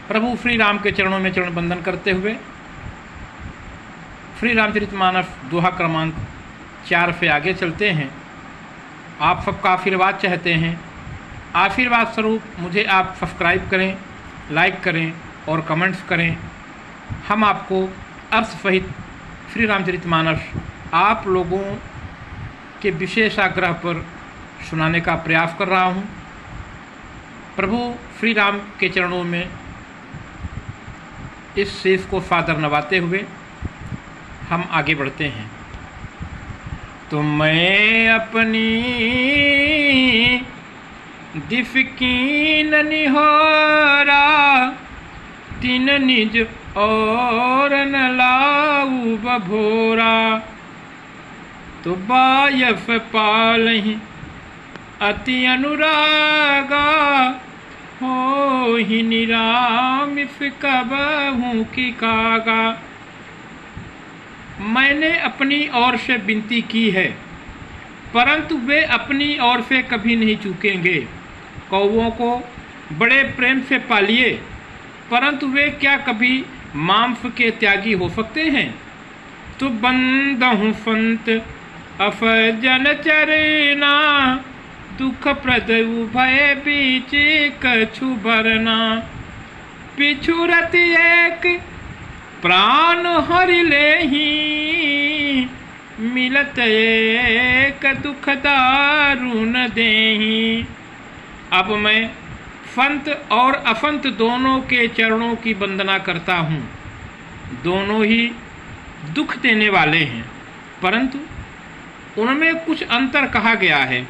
प्रभु श्री राम के चरणों में चरण बंदन करते हुए श्री रामचरितमानस दोहा क्रमांक 4 से आगे चलते हैं। आप सबका आशीर्वाद चाहते हैं। आशीर्वाद स्वरूप मुझे आप सब्सक्राइब करें, लाइक करें और कमेंट्स करें। हम आपको अर्थ सहित श्री रामचरितमानस आप लोगों के विशेष आग्रह पर सुनाने का प्रयास कर रहा हूँ। प्रभु श्री राम के चरणों में इस शेष को सादर नवाते हुए हम आगे बढ़ते हैं। तो मैं अपनी दिफकीन निहोरा तीन निज और न लाऊ बभोरा, तो बायफ पालहि अति अनुरागा, हो ही निरामिस कबहूँ की कागा। मैंने अपनी ओर से विनती की है, परंतु वे अपनी ओर से कभी नहीं चूकेंगे। कौवों को बड़े प्रेम से पालिए, परंतु वे क्या कभी मांस के त्यागी हो सकते हैं। तो बंदहूँ संत अफजन चरना, दुख प्रद उभय बीच कछु भरना। पिछुरत एक प्राण हरि लेहि, मिलत एक दुख दारुण देहि। अब मैं संत और असंत दोनों के चरणों की वंदना करता हूँ। दोनों ही दुख देने वाले हैं, परंतु उनमें कुछ अंतर कहा गया है।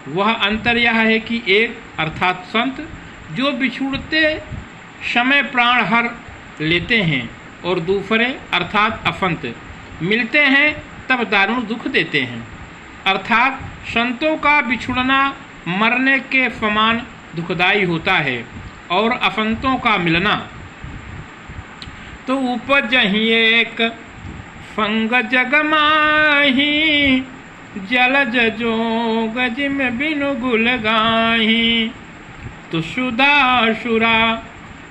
वह अंतर यह है कि एक अर्थात संत जो बिछुड़ते समय प्राण हर लेते हैं, और दूसरे अर्थात असंत मिलते हैं तब दारुण दुख देते हैं। अर्थात संतों का बिछुड़ना मरने के समान दुखदायी होता है, और असंतों का मिलना तो उपजहि एक संग जग माही, जलज जोग जिम बिनु गुल गाही। तो सुधा सुरा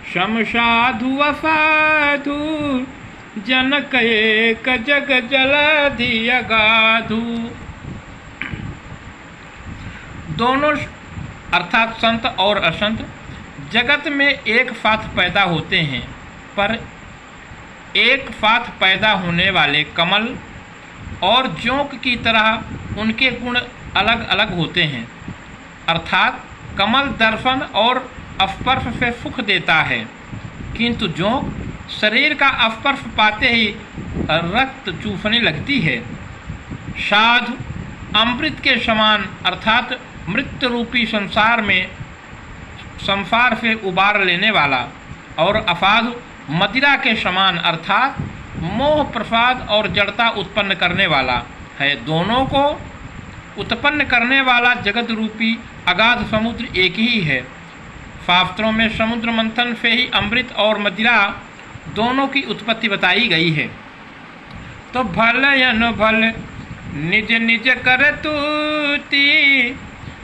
शम साधु असाधु, जनक एक जग जलधि अगाधु। दोनों अर्थात संत और असंत जगत में एक साथ पैदा होते हैं, पर एक साथ पैदा होने वाले कमल और जोंक की तरह उनके गुण अलग अलग होते हैं। अर्थात कमल दर्शन और स्पर्श से सुख देता है, किंतु जोंक शरीर का स्पर्श पाते ही रक्त चूसने लगती है। साधु अमृत के समान अर्थात मृत्यु रूपी संसार से उबार लेने वाला, और असाधु मदिरा के समान अर्थात मोह प्रसाद और जड़ता उत्पन्न करने वाला है। दोनों को उत्पन्न करने वाला जगत रूपी अगाध समुद्र एक ही है। शास्त्रों में समुद्र मंथन से ही अमृत और मदिरा दोनों की उत्पत्ति बताई गई है। तो भल अनुभल निज निज कर तूती,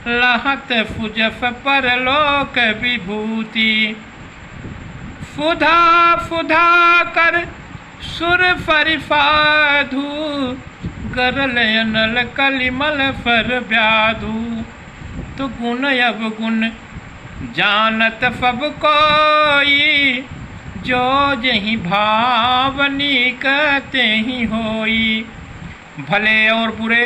लहत फुजफ परलोक विभूति। फुधा फुधा कर सुर फरिफाधु, गरल अनल कलिमल फर व्याधु। तो गुण अवगुण जानत सब कोई, जो जही भावनी कहते ही होई। भले और बुरे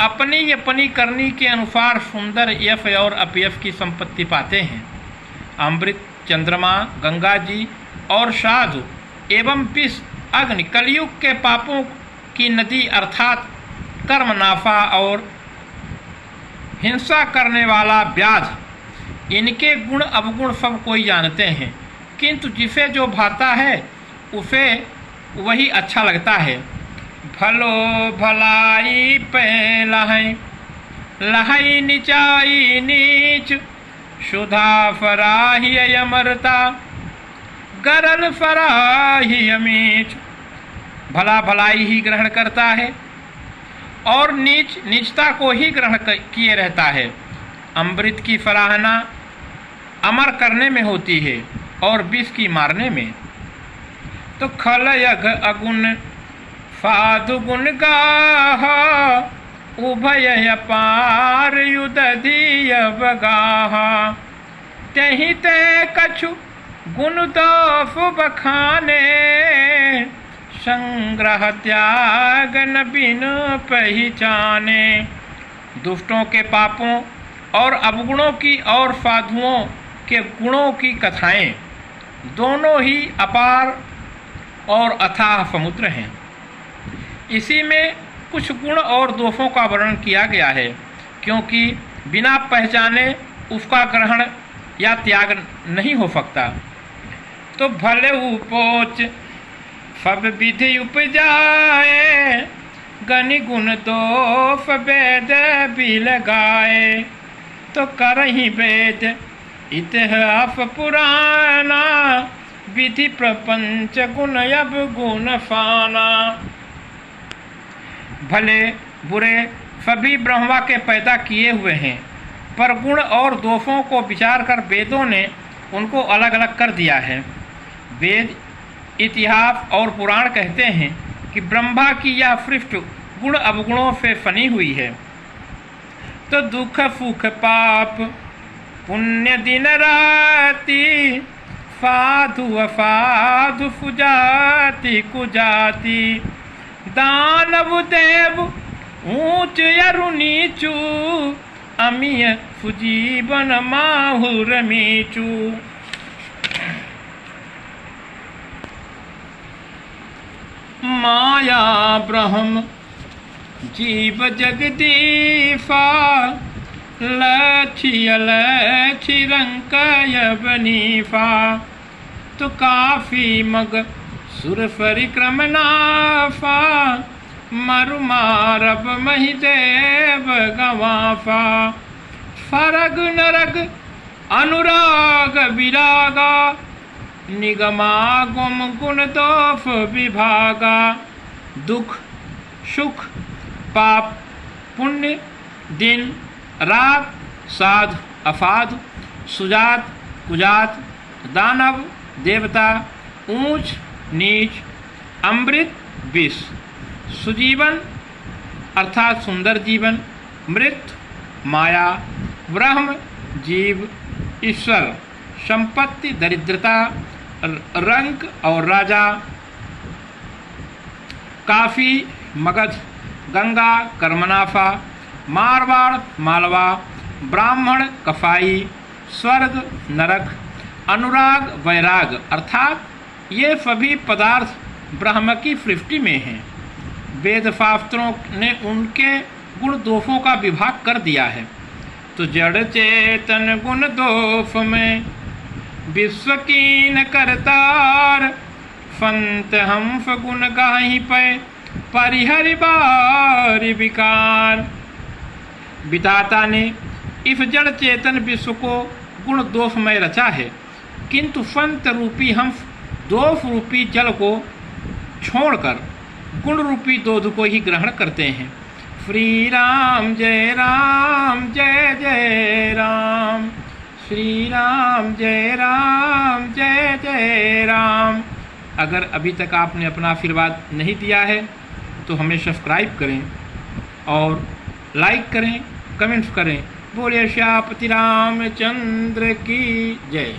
अपनी अपनी करनी के अनुसार सुंदर यश और अपयश की संपत्ति पाते हैं। अमृत, चंद्रमा, गंगा जी और साधु एवं विष, अग्नि कलयुग के पापों की नदी अर्थात कर्मनाफा और हिंसा करने वाला व्याध, इनके गुण अवगुण सब कोई जानते हैं, किंतु जिसे जो भाता है उसे वही अच्छा लगता है। भलो भलाई पे लहै, लहै निचाई नीच, सुधा फराही अमरता, गरल फराही अमीच। भला भलाई ही ग्रहण करता है और नीच नीचता को ही ग्रहण किए रहता है। अमृत की सराहना अमर करने में होती है, और विष की मारने में। तो खल यघ अगुण फादु गुण गाहा, उभय अपार युध धीय बगाहा। तहि ते कछु गुण दोष बखाने, संग्रह त्याग न बिन पहचाने। दुष्टों के पापों और अवगुणों की और साधुओं के गुणों की कथाएं दोनों ही अपार और अथाह समुद्र हैं। इसी में कुछ गुण और दोषों का वर्णन किया गया है, क्योंकि बिना पहचाने उसका ग्रहण या त्याग नहीं हो सकता। तो भले उपोच सब विधि उपजाए, गनि गुण दोष वेद भी लगाए। तो करहि वेद इतिहास पुराना, विधि प्रपंच गुण अब गुण फाना। भले बुरे सभी ब्रह्मा के पैदा किए हुए हैं, पर गुण और दोषों को विचार कर वेदों ने उनको अलग अलग कर दिया है। वेद, इतिहास और पुराण कहते हैं कि ब्रह्मा की यह सृष्टि गुण अवगुणों से फनी हुई है। तो दुख सुख पाप पुण्य दिन राति, साधु असाधु सुजाति कुजाति। दानव देव ऊंच यरु नीचू, अमीय सुजीवन माहुर मीचू। माया ब्रह्म जीव जगदीशा, लक्ष्य लक्ष्य रंकय बनीफा। तो काफी मग सुर परिक्रम नाफा, मरु मारब मही देव गवाफा। फरग नरग अनुराग विरागा, निगमागम गुण दोष विभागा। दुख सुख पाप पुण्य दिन रात, साधु असाधु, सुजात कुजात, दानव देवता, ऊंच नीच, अमृत विष। सुजीवन अर्थात सुंदर जीवन, मृत माया, ब्रह्म जीव ईश्वर, संपत्ति दरिद्रता, रंक और राजा, काफी मगध, गंगा कर्मनाफा, मारवाड़ मालवा, ब्राह्मण कफाई, स्वर्ग नरक, अनुराग वैराग। अर्थात ये सभी पदार्थ ब्रह्म की सृष्टि में हैं। वेद शास्त्रों ने उनके गुण दोषों का विभाग कर दिया है। तो जड़ चेतन गुण दोष में विश्व कीन करतार, संत हंस गुण गाहि पे परिहरि बारि विकार। विधाता ने इस जड़ चेतन विश्व को गुण दोषमय रचा है, किंतु संत रूपी हंस दोष रूपी जल को छोड़कर गुण रूपी दूध को ही ग्रहण करते हैं। श्री राम जय जय राम, श्री राम जय जय राम। अगर अभी तक आपने अपना आशीर्वाद नहीं दिया है तो हमें सब्सक्राइब करें और लाइक करें, कमेंट्स करें। बोलिए श्यापति रामचंद्र की जय।